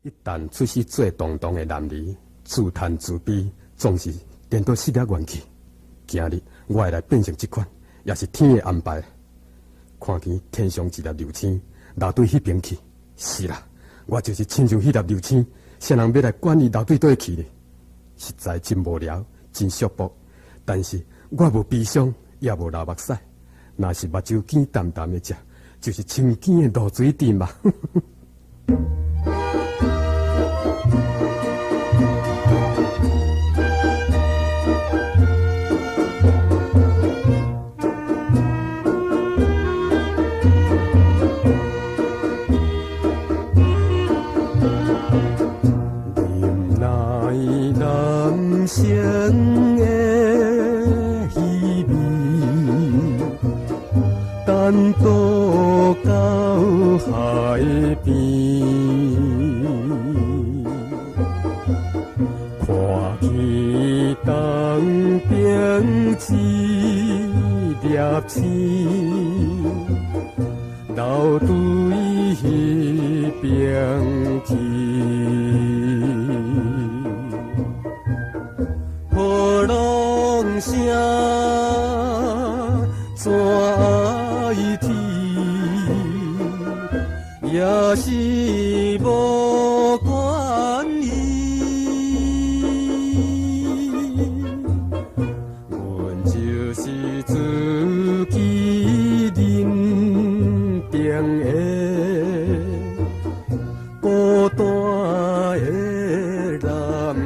一旦出世做动荡的男儿，自叹自卑，总是颠倒失了元气。今日我会来变成这款，也是天的安排。看见天上一粒流星，流对迄边去。是啦，我就是亲像迄粒流星，谁人要来管伊流对倒去呢？实在真无聊，真束缚。但是我无悲伤，也无流目屎。若是目睭见淡淡的食，就是清见的露水甜嘛。生的稀微，单独到海边，看见东边一粒星，流对迄边去。声怎爱听，也是无关伊。阮就是自己认定的孤单的男儿。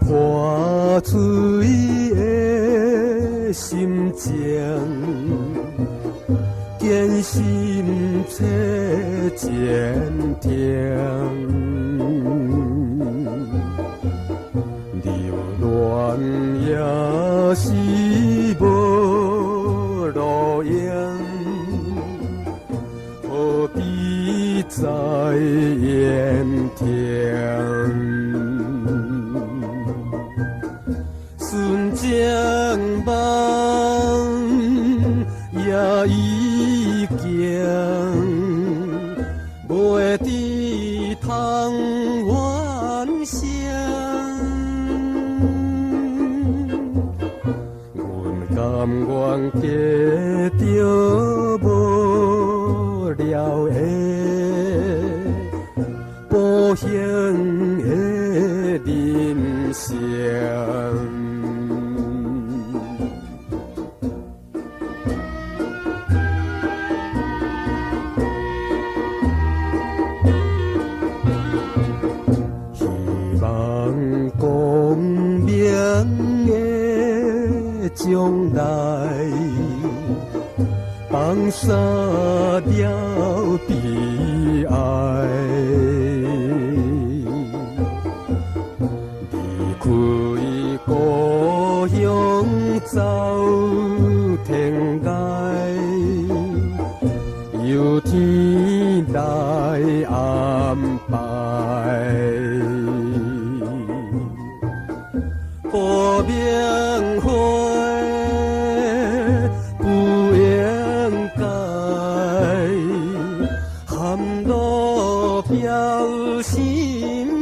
破碎的心情，艰辛切渐甜，流恋也是无路用，何必再怨天？纯情梦也已经袂抵通原声，阮甘愿过着无聊的保险的人生。光明的将来，放下了悲哀，离开故乡走天涯，由天来安排。不明花不应该，含落飘心